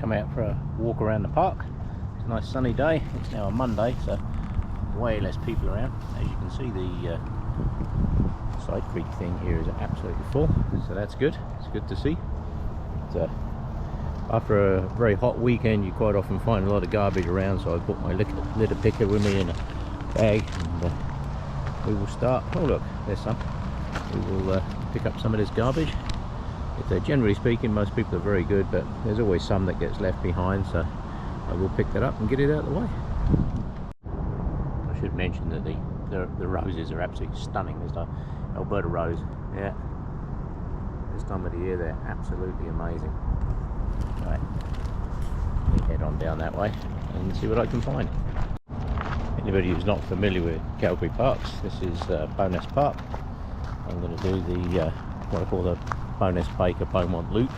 come out for a walk around the park. It's a nice sunny day. It's now a Monday, so way less people around. As you can see, the side creek thing here is absolutely full, so that's good. It's good to see. But, after a very hot weekend, you quite often find a lot of garbage around, so I brought my litter picker with me in a bag, and we will start. Oh look, there's some. We will pick up some of this garbage. Generally speaking, most people are very good, but there's always some that gets left behind, so I will pick that up and get it out of the way. I should mention that the roses are absolutely stunning. There's the Alberta rose. Yeah, this time of the year they're absolutely amazing. Right, let me head on down that way and see what I can find. Anybody who's not familiar with Calgary parks, this is Bowness Park. I'm going to do the what I call the Bowness Baker Beaumont loop.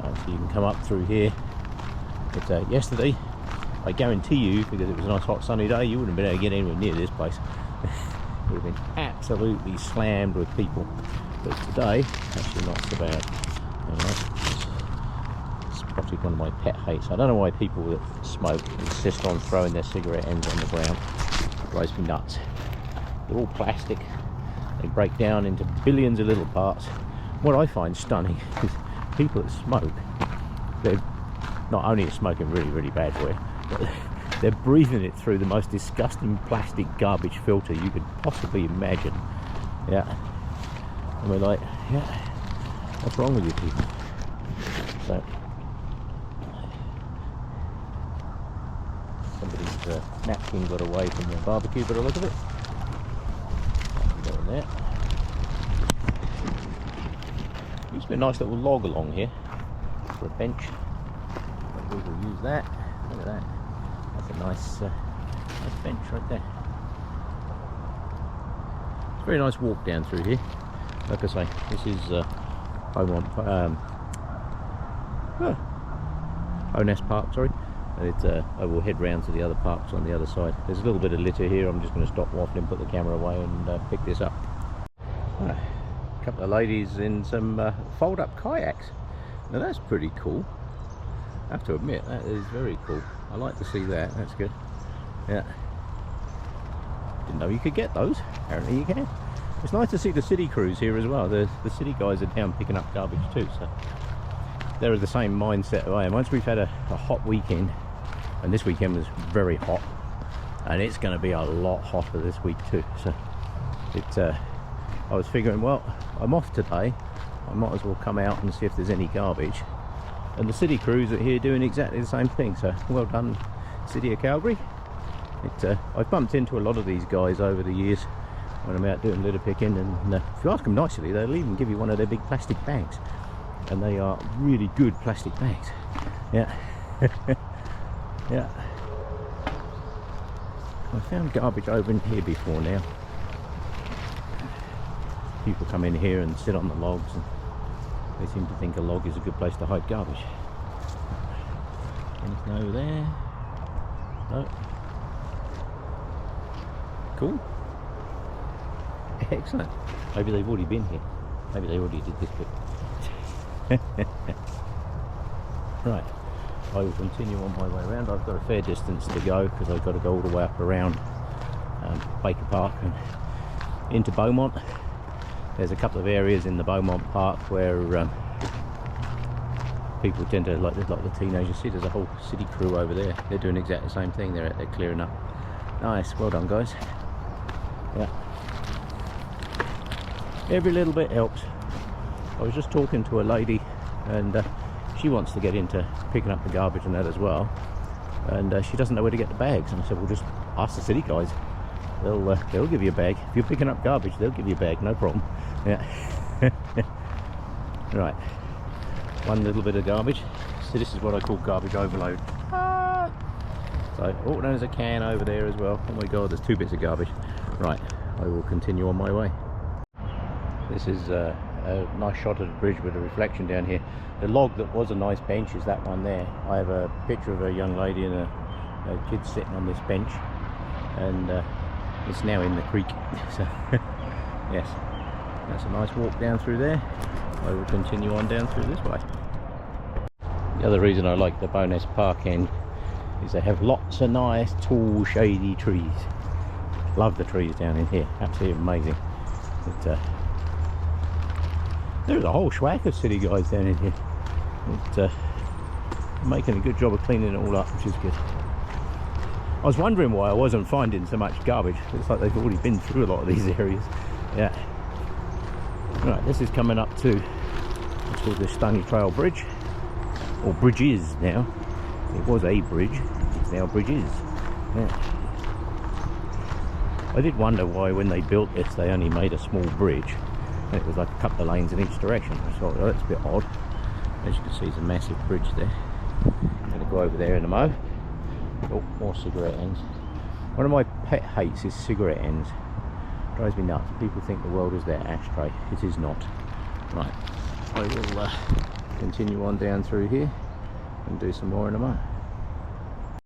So you can come up through here. But yesterday, I guarantee you, because it was a nice hot sunny day, you wouldn't have been able to get anywhere near this place. It would have been absolutely slammed with people. But today, actually not so bad. Spotted one of my pet hates. I don't know why people that smoke insist on throwing their cigarette ends on the ground. It drives me nuts. They're all plastic. They break down into billions of little parts. What I find stunning is people that smoke, they're not only smoking really, really bad for you, but they're breathing it through the most disgusting plastic garbage filter you could possibly imagine. Yeah. And we're like, yeah, what's wrong with you people? So, somebody's napkin got away from the barbecue, but I look at it. There. Used to be a nice little log along here for a bench. We will use that. Look at that. That's a nice bench right there. It's a very nice walk down through here. Like I say, this is Bowness Park, sorry. And I will head round to the other parks on the other side. There's a little bit of litter here. I'm just going to stop waffling, put the camera away and pick this up. A couple of ladies in some fold-up kayaks. Now that's pretty cool. I have to admit, that is very cool. I like to see that. That's good. Yeah. Didn't know you could get those. Apparently you can. It's nice to see the city crews here as well. The city guys are down picking up garbage too. So they're the same mindset I am. Once we've had a hot weekend, and this weekend was very hot, and it's going to be a lot hotter this week too. So I was figuring, well, I'm off today, I might as well come out and see if there's any garbage. And the city crews are here doing exactly the same thing, so well done City of Calgary. I've bumped into a lot of these guys over the years when I'm out doing litter picking, and if you ask them nicely, they'll even give you one of their big plastic bags, and they are really good plastic bags. Yeah. Yeah. I found garbage over in here before now. People come in here and sit on the logs, and they seem to think a log is a good place to hide garbage. Anything over there? No. Cool. Excellent. Maybe they've already been here. Maybe they already did this bit. Right. I will continue on my way around. I've got a fair distance to go because I've got to go all the way up around Baker Park and into Beaumont. There's a couple of areas in the Beaumont Park where people tend to, like the teenagers. See, there's a whole city crew over there. They're doing exactly the same thing. They're out there clearing up. Nice, well done guys. Yeah. Every little bit helps. I was just talking to a lady, and she wants to get into picking up the garbage and that as well, and she doesn't know where to get the bags, and I said, well, just ask the city guys. They'll give you a bag. If you're picking up garbage, they'll give you a bag, no problem. Yeah. Right, one little bit of garbage. So this is what I call garbage overload. So, oh, there's a can over there as well. Oh my god, there's 2 bits of garbage. Right, I will continue on my way. This is a nice shot of the bridge with a reflection down here. The log that was a nice bench is that one there. I have a picture of a young lady and a kid sitting on this bench, and it's now in the creek. So yes, that's a nice walk down through there. I will continue on down through this way. The other reason I like the Bowness Park end is they have lots of nice tall shady trees. Love the trees down in here, absolutely amazing. But, there's a whole schwack of city guys down in here. But, making a good job of cleaning it all up, which is good. I was wondering why I wasn't finding so much garbage. Looks like they've already been through a lot of these areas. Yeah. Right, this is coming up to what's called the Stony Trail Bridge, or bridges now. It was a bridge, it's now bridges. Yeah. I did wonder why when they built this they only made a small bridge and it was like a couple of lanes in each direction. I thought, oh, that's a bit odd. As you can see, it's a massive bridge there. I'm going to go over there in a mo. Oh, more cigarette ends. One of my pet hates is cigarette ends. Drives me nuts. People think the world is their ashtray. It is not. Right, I will continue on down through here and do some more in a moment.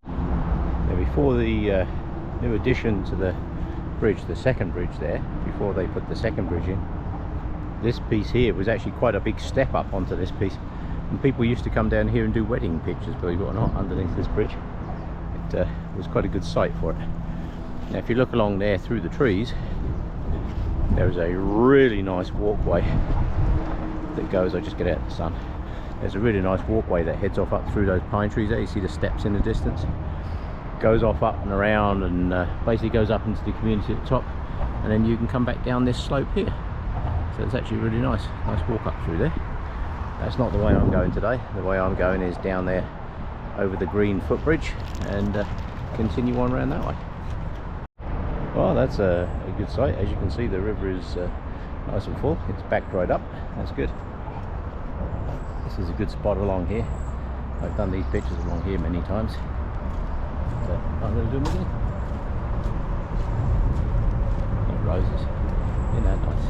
Now, before the new addition to the bridge, the second bridge there, before they put the second bridge in, this piece here was actually quite a big step up onto this piece, and people used to come down here and do wedding pictures, believe it or not, underneath this bridge. It was quite a good sight for it. Now if you look along there through the trees, there's a really nice walkway that goes, I'll just get out of the sun, there's a really nice walkway that heads off up through those pine trees there. You see the steps in the distance, goes off up and around, and basically goes up into the community at the top, and then you can come back down this slope here. So it's actually really nice walk up through there. That's not the way I'm going today. The way I'm going is down there over the green footbridge and continue on around that way. Well, that's a good sight. As you can see, the river is nice and full. It's backed right up. That's good. This is a good spot along here. I've done these pictures along here many times. So I'm going to do them again. And roses. Isn't that nice?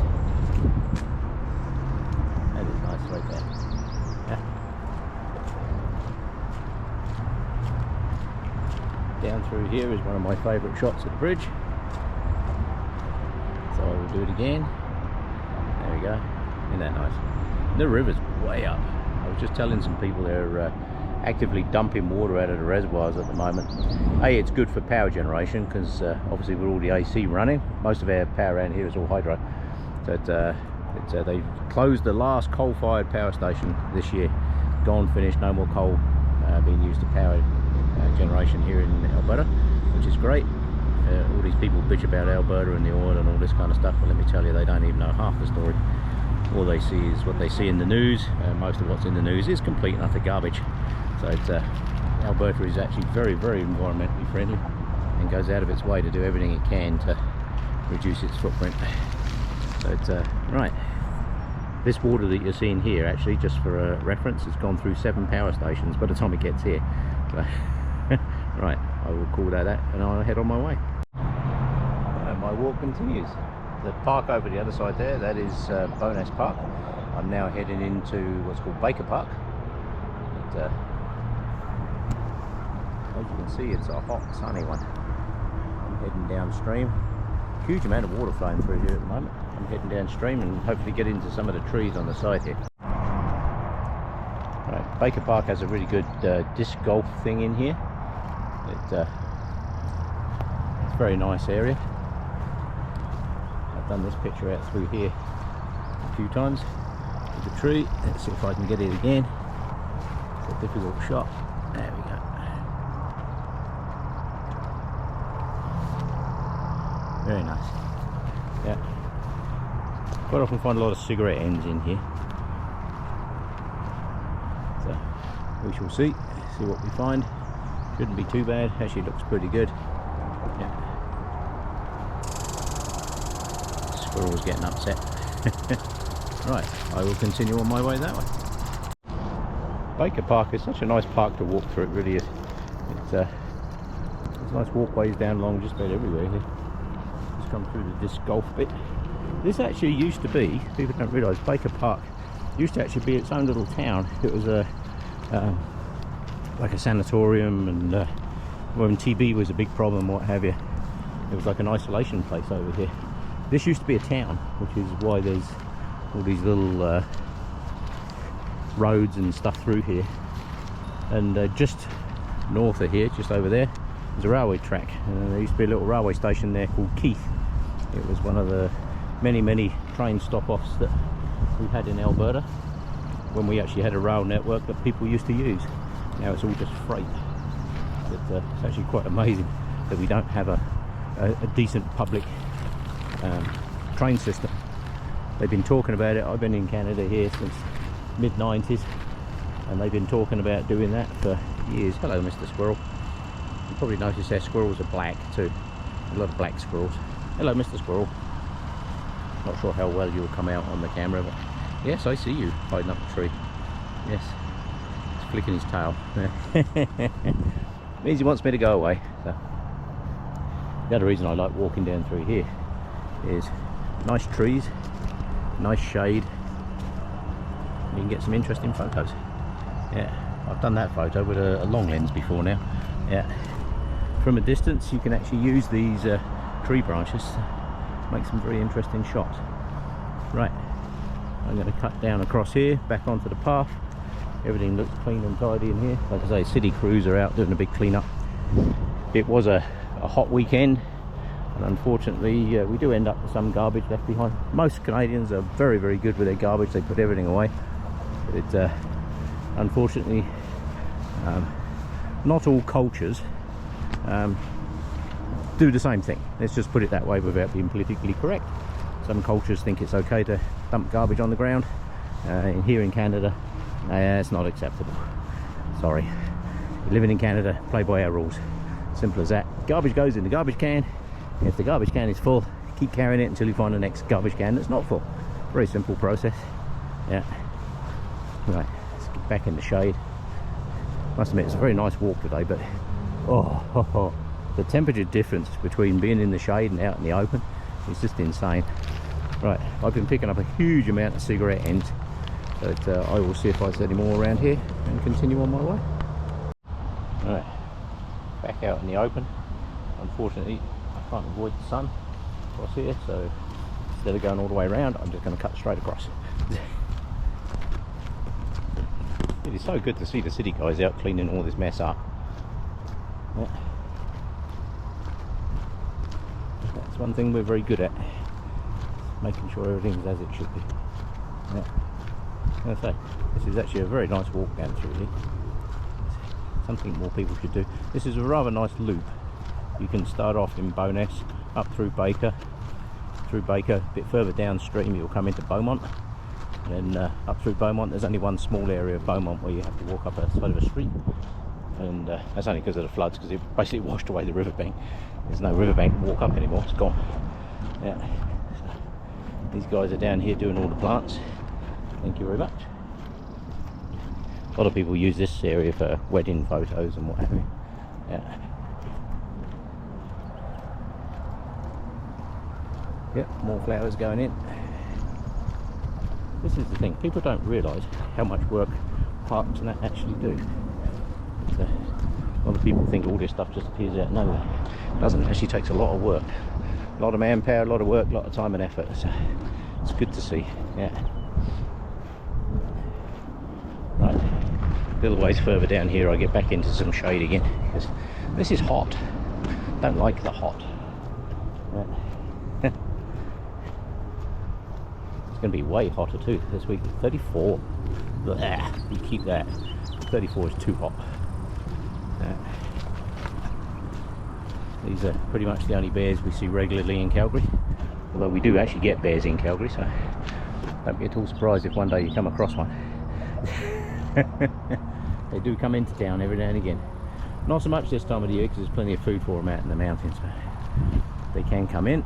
That is nice right there. Yeah. Down through here is one of my favourite shots of the bridge. So I will do it again. There we go. Isn't that nice? The river's way up. I was just telling some people they're actively dumping water out of the reservoirs at the moment. It's good for power generation because obviously with all the AC running, most of our power around here is all hydro. So they've closed the last coal-fired power station this year. Gone, finished, no more coal being used to power generation here in Alberta, which is great. All these people bitch about Alberta and the oil and all this kind of stuff, but let me tell you, they don't even know half the story. All they see is what they see in the news. Most of what's in the news is complete and utter garbage. So Alberta is actually very, very environmentally friendly and goes out of its way to do everything it can to reduce its footprint. So right, this water that you're seeing here, actually, just for a reference, has gone through 7 power stations by the time it gets here. So right, I will call that and I'll head on my way. My walk continues. The park over the other side there, that is Bowness Park. I'm now heading into what's called Baker Park. But, as you can see, it's a hot, sunny one. I'm heading downstream. Huge amount of water flowing through here at the moment. I'm heading downstream and hopefully get into some of the trees on the side here. Right, Baker Park has a really good disc golf thing in here. It's a very nice area. I've done this picture out through here a few times with the tree. Let's see if I can get it again. It's a difficult shot. There we go. Very nice. Yeah. Quite often find a lot of cigarette ends in here. So we shall see what we find. Shouldn't be too bad. Actually looks pretty good. Yeah. Squirrel's getting upset. Right, I will continue on my way that way. Baker Park is such a nice park to walk through, it really is. There's nice walkways down along just about everywhere here. Just come through the disc golf bit. This actually used to be, people don't realise, Baker Park used to actually be its own little town. It was a like a sanatorium, and when TB was a big problem, what have you, it was like an isolation place over here. This used to be a town, which is why there's all these little roads and stuff through here. and just north of here, just over there, there's a railway track. There used to be a little railway station there called Keith. It was one of the many train stop-offs that we had in Alberta when we actually had a rail network that people used to use. Now it's all just freight. But it's actually quite amazing that we don't have a decent public train system. They've been talking about it. I've been in Canada here since mid-90s, and they've been talking about doing that for years. Hello, Mr. Squirrel. You probably noticed our squirrels are black too. A lot of black squirrels. Hello, Mr. Squirrel. Not sure how well you'll come out on the camera, but yes, I see you hiding up a tree. Yes, he's flicking his tail. Means he wants me to go away. So the other reason I like walking down through here is nice trees, nice shade. You can get some interesting photos. Yeah, I've done that photo with a long lens before now. Yeah, from a distance you can actually use these tree branches to make some very interesting shots. Right, I'm going to cut down across here, back onto the path. Everything looks clean and tidy in here. Like I say, city crews are out doing a big clean up. It was a hot weekend, and unfortunately we do end up with some garbage left behind. Most Canadians are very good with their garbage. They put everything away, but it unfortunately not all cultures do the same thing. Let's just put it that way without being politically correct. Some cultures think it's okay to dump garbage on the ground. Here in Canada, it's not acceptable. Sorry, you're living in Canada, play by our rules. Simple as that. Garbage goes in the garbage can. If the garbage can is full, keep carrying it until you find the next garbage can that's not full. Very simple process. Yeah. Right, let's get back in the shade. Must admit, it's a very nice walk today, but the temperature difference between being in the shade and out in the open is just insane. Right, I've been picking up a huge amount of cigarette ends, but I will see if I see any more around here and continue on my way. Alright, back out in the open. Unfortunately, I can't avoid the sun across here, so instead of going all the way around, I'm just going to cut straight across. It is so good to see the city guys out cleaning all this mess up. Yeah. That's one thing we're very good at, making sure everything's as it should be. Yeah. As I say, this is actually a very nice walk down through here. Something more people should do. This is a rather nice loop. You can start off in Bowness, up through Baker, a bit further downstream you'll come into Beaumont, and then up through Beaumont there's only one small area of Beaumont where you have to walk up a side of a street, and that's only because of the floods, because it basically washed away the riverbank. There's no riverbank to walk up anymore, it's gone. Yeah. So these guys are down here doing all the plants. Thank you very much. A lot of people use this area for wedding photos and what have you. Yeah. Yep, more flowers going in. This is the thing, people don't realise how much work parks and that actually do. A lot of people think all this stuff just appears out of nowhere. It doesn't, it actually takes a lot of work. A lot of manpower, a lot of work, a lot of time and effort. So it's good to see, yeah. Right, a little ways further down here I get back into some shade again, because this is hot. Don't like the hot. Yeah. It's going to be way hotter too this week. 34. Blah, you keep that. 34 is too hot. These are pretty much the only bears we see regularly in Calgary. Although we do actually get bears in Calgary, so don't be at all surprised if one day you come across one. They do come into town every now and again. Not so much this time of the year because there's plenty of food for them out in the mountains. But they can come in.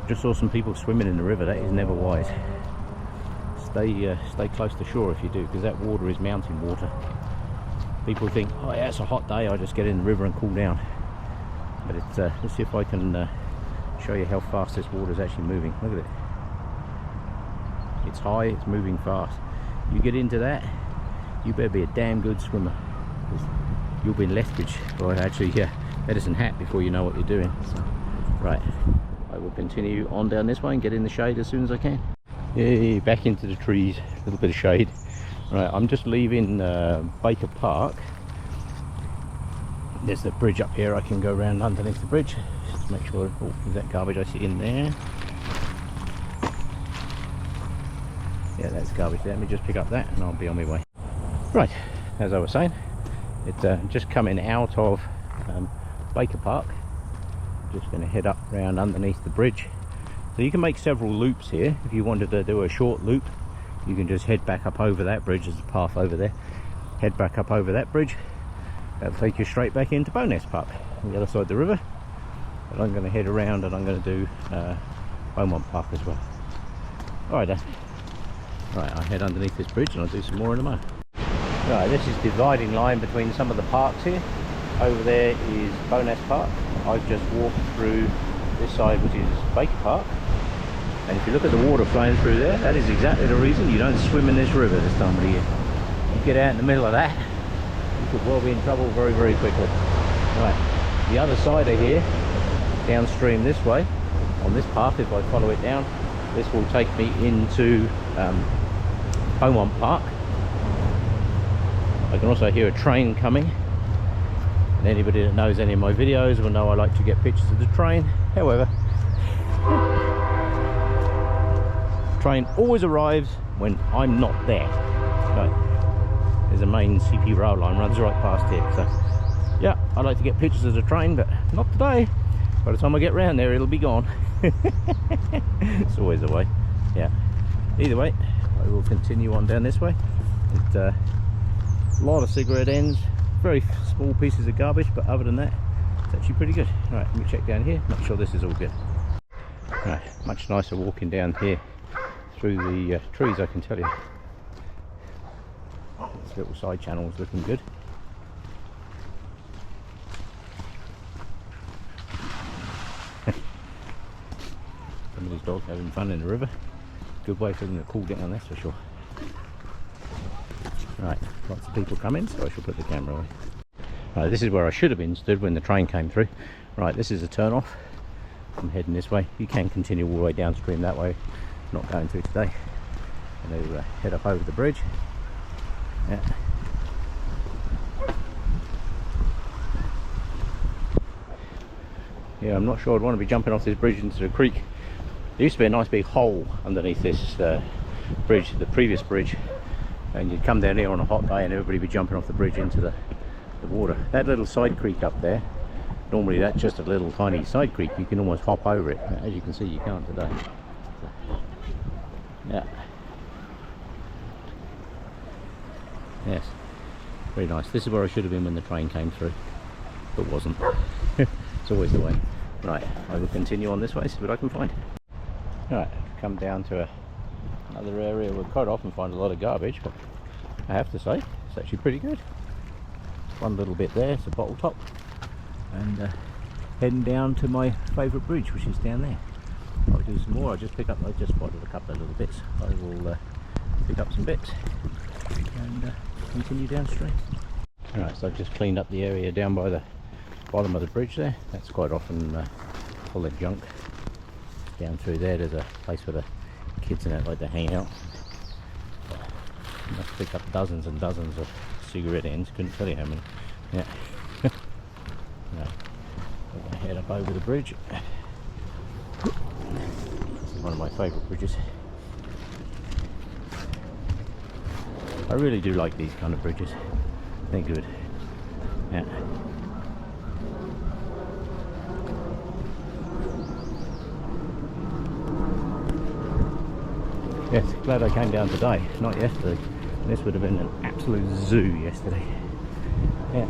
Just saw some people swimming in the river. That is never wise. Stay close to shore if you do, because that water is mountain water. People think, oh yeah, it's a hot day, I just get in the river and cool down. But it's let's see if I can show you how fast this water is actually moving. Look at it. It's high, it's moving fast. You get into that, you better be a damn good swimmer, because you'll be in Lethbridge, or actually Medicine Hat, before you know what you're doing. So, right, I will continue on down this way and get in the shade as soon as I can. Yay, back into the trees, a little bit of shade. Right, I'm just leaving Baker Park. There's the bridge up here. I can go around underneath the bridge just to make sure. Oh, is that garbage I see in there? Yeah, that's garbage there. Let me just pick up that and I'll be on my way. Right, as I was saying, it's just coming out of Baker Park. Just going to head up round underneath the bridge. So you can make several loops here. If you wanted to do a short loop, you can just head back up over that bridge. There's a path over there. Head back up over that bridge. That'll take you straight back into Bowness Park on the other side of the river. But I'm going to head around and I'm going to do Bowness Park as well. Alright then. Right, I'll head underneath this bridge and I'll do some more in a moment. Right, this is dividing line between some of the parks here. Over there is Bowness Park. I've just walked through this side, which is Baker Park. And if you look at the water flowing through there, that is exactly the reason you don't swim in this river this time of the year. You get out in the middle of that, you could well be in trouble very, very quickly. Right, the other side of here, downstream this way, on this path, if I follow it down, this will take me into Bowness Park. I can also hear a train coming. And anybody that knows any of my videos will know I like to get pictures of the train. However, the train always arrives when I'm not there. Right, there's a main CP rail line runs right past here. So yeah, I like to get pictures of the train, but not today. By the time I get round there, it'll be gone. It's always the way. Yeah. Either way, I will continue on down this way. It's a lot of cigarette ends, very small pieces of garbage, but other than that, it's actually pretty good. Right, let me check down here, make sure this is all good. Right, much nicer walking down here through the trees, I can tell you. This little side channel is looking good. Some of these dogs having fun in the river. Good way for them to cool down, that's for sure. Right, lots of people coming, so I shall put the camera away. Right, this is where I should have been stood when the train came through. Right, this is a turn off. I'm heading this way. You can continue all the way downstream that way. Not going to today. I'm going to head up over the bridge. Yeah. Yeah, I'm not sure I'd want to be jumping off this bridge into the creek. There used to be a nice big hole underneath this bridge, the previous bridge, and you'd come down here on a hot day and everybody would be jumping off the bridge into the water. That little side creek up there, normally that's just a little tiny side creek, you can almost hop over it. As you can see, you can't today. So, yeah. Yes, very nice. This is where I should have been when the train came through, but wasn't. It's always the way. Right, I will continue on this way, see what I can find. Alright, come down to another area where we quite often find a lot of garbage, but I have to say, it's actually pretty good. One little bit there, it's a bottle top, and heading down to my favourite bridge, which is down there. I'll do some more. I just spotted a couple of little bits. I will pick up some bits and continue downstream. Alright, so I've just cleaned up the area down by the bottom of the bridge there. That's quite often full of junk. Down through there's a place where the kids and that like to hang out. I must pick up dozens and dozens of cigarette ends, couldn't tell you how many. Yeah. Right. We're going to head up over the bridge. This is one of my favourite bridges. I really do like these kind of bridges. They're good. Yeah. Yes, glad I came down today, not yesterday. This would have been an absolute zoo yesterday. Yeah,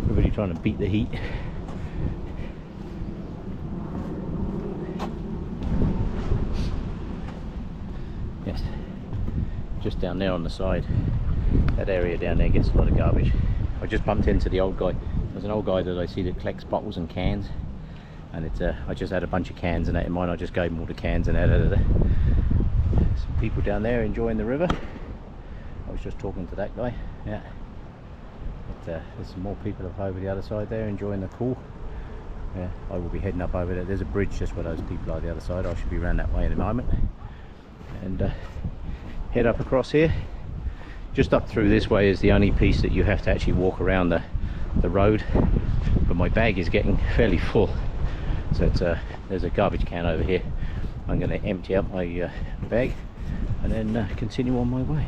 everybody trying to beat the heat. Yes, just down there on the side, that area down there gets a lot of garbage. I just bumped into the old guy. There's an old guy that I see that collects bottles and cans, and it's I just had a bunch of cans and that in mine. I just gave him all the cans and out of there. Some people down there enjoying the river. I was just talking to that guy. Yeah, but, there's some more people up over the other side there enjoying the cool. Yeah, I will be heading up over there. There's a bridge just where those people are the other side. I should be around that way in a moment and head up across here Just up through this way is the only piece that you have to actually walk around the road, but my bag is getting fairly full, so there's a garbage can over here. I'm going to empty out my bag and then continue on my way.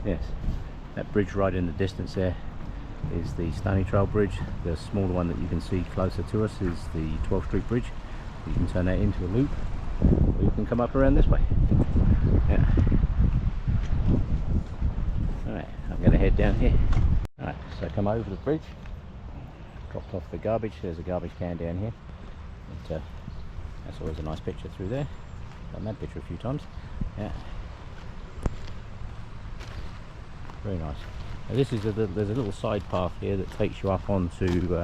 Yes, that bridge right in the distance there is the Stony Trail Bridge. The smaller one that you can see closer to us is the 12th Street Bridge. You can turn that into a loop, or you can come up around this way. Yeah. Alright, I'm going to head down here. Alright, so come over the bridge, dropped off the garbage. There's a garbage can down here. But, that's always a nice picture through there. Done that picture a few times. Yeah. Very nice. Now this is there's a little side path here that takes you up onto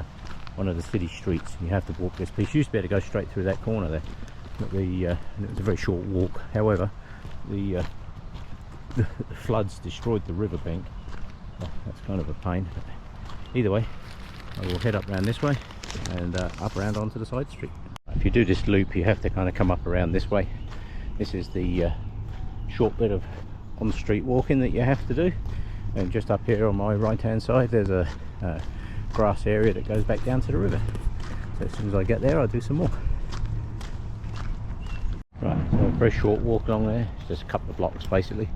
one of the city streets. You have to walk this piece. You used to be able to go straight through that corner there, but and it was a very short walk. However, the floods destroyed the riverbank. That's kind of a pain. But either way, I will head up around this way and up around onto the side street. If you do this loop, you have to kind of come up around this way. This is the short bit of on the street walking that you have to do. And just up here on my right hand side there's a grass area that goes back down to the river. So as soon as I get there I'll do some more. Right, so a very short walk along there, it's just a couple of blocks basically.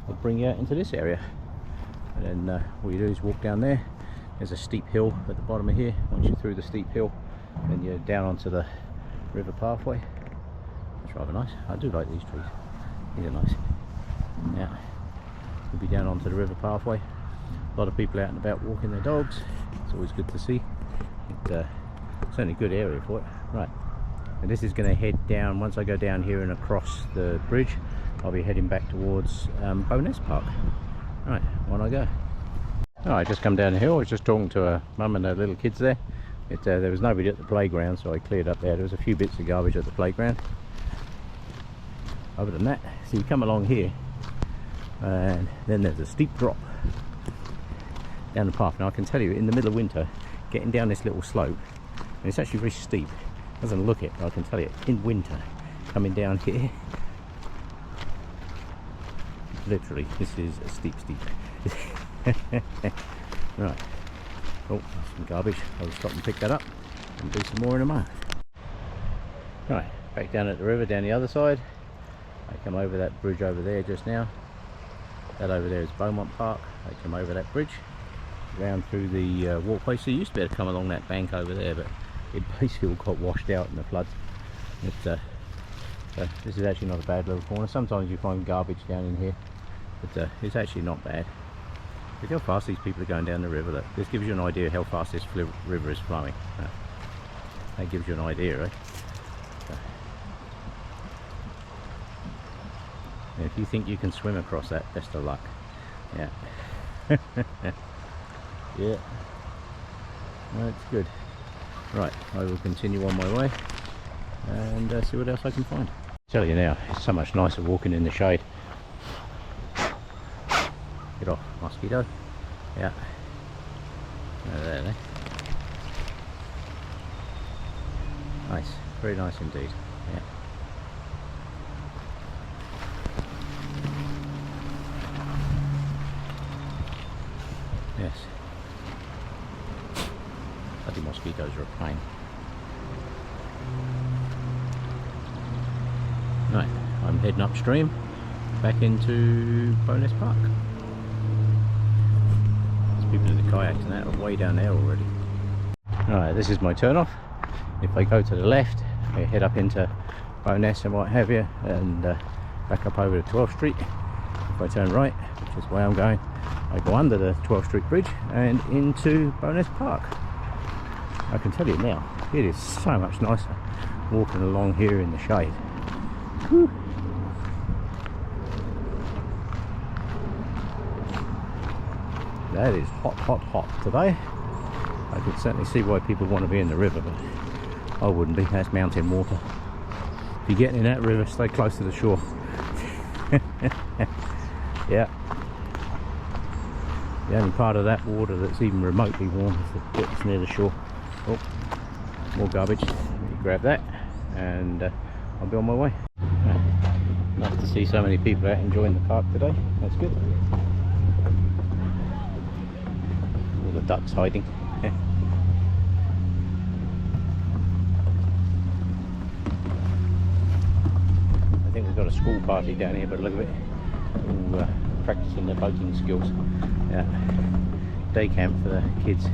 I'll bring you out into this area, and then all you do is walk down there. There's a steep hill at the bottom of here. Once you're through the steep hill, then you're down onto the river pathway. That's rather nice. I do like these trees, these are nice. Yeah, we'll be down onto the river pathway. A lot of people out and about walking their dogs. It's always good to see. It's certainly a good area for it. Right, and this is going to head down. Once I go down here and across the bridge, I'll be heading back towards Bowness Park. Right, on I go. Oh, I just come down the hill. I was just talking to a mum and her little kids there. There was nobody at the playground, so I cleared up there. There was a few bits of garbage at the playground. Other than that, so you come along here, and then there's a steep drop down the path. Now I can tell you, in the middle of winter, getting down this little slope, and it's actually very steep. Doesn't look it, but I can tell you, in winter, coming down here, literally, this is a steep. Right. Oh, some garbage. I'll stop and pick that up and do some more in a moment. Right, back down at the river, down the other side. I come over that bridge over there just now. That over there is Beaumont Park. I come over that bridge, round through the walkway. So you used to be able to come along that bank over there, but it basically all got washed out in the floods. So this is actually not a bad little corner. Sometimes you find garbage down in here, but it's actually not bad. Look how fast these people are going down the river. Look, this gives you an idea how fast this river is flowing. That gives you an idea, right? If you think you can swim across that, best of luck. Yeah. Yeah. That's good. Right, I will continue on my way and see what else I can find. Tell you now, it's so much nicer walking in the shade. Get off, mosquito. Yeah. There. Nice, very nice indeed. Yeah. Yes. Bloody mosquitoes are a pain. Right, I'm heading upstream back into Bowness Park. There's people in the kayaks and that are way down there already. Alright, this is my turn off. If I go to the left, I head up into Bowness and what have you, and back up over to 12th Street. If I turn right, which is where I'm going, I go under the 12th Street Bridge and into Bowness Park. I can tell you now, it is so much nicer walking along here in the shade. Whew. That is hot today. I can certainly see why people want to be in the river, but I wouldn't be. That's mountain water. If you're getting in that river, stay close to the shore. Yeah. The only part of that water that's even remotely warm is the bit that's near the shore. Oh, more garbage. Grab that and I'll be on my way. Right. Good to see so many people out enjoying the park today. That's good. All the ducks hiding. I think we've got a school party down here, but look at it. All practicing their boating skills. Yeah. Day camp for the kids.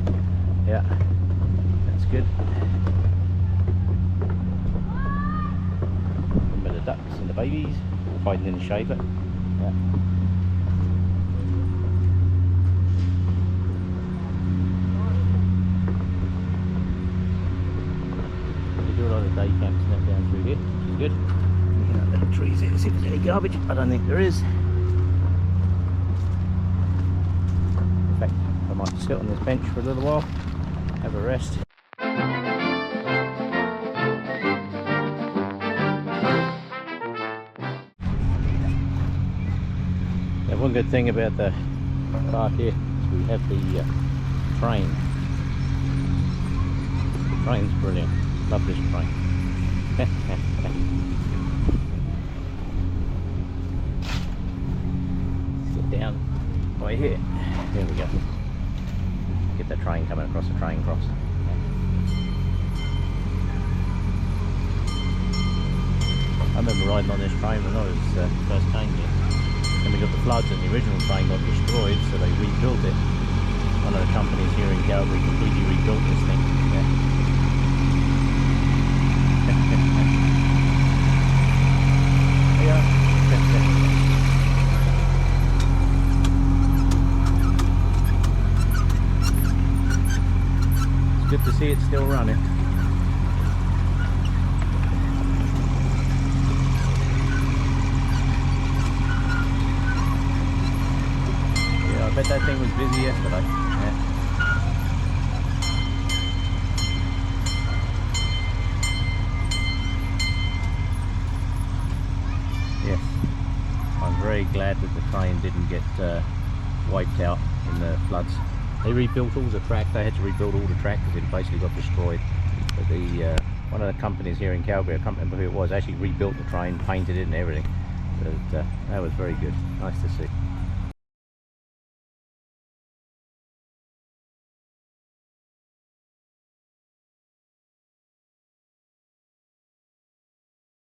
Yeah. That's good. Remember the ducks and the babies all hiding in the shade. Look. Yeah. They do a lot of day camps and that down through here, which is good. Looking at little trees here to see if there's any garbage. I don't think there is. In fact, I might sit on this bench for a little while, have a rest. Now, one good thing about the park here is we have the train. The train's brilliant. Love this train. Sit down right here. There we go. Get the train coming across the train cross. I remember riding on this train when I was first came here. Then we got the floods and the original train got destroyed, so they rebuilt it. One of the companies here in Calgary completely rebuilt this thing. Yeah. Yeah. It's good to see it still running. Yeah, I bet that thing was busy yesterday. Yeah. Yes, I'm very glad that the train didn't get wiped out in the floods. They rebuilt all the track. They had to rebuild all the track because it basically got destroyed. But the one of the companies here in Calgary, I can't remember who it was, actually rebuilt the train, painted it and everything. But that was very good. Nice to see.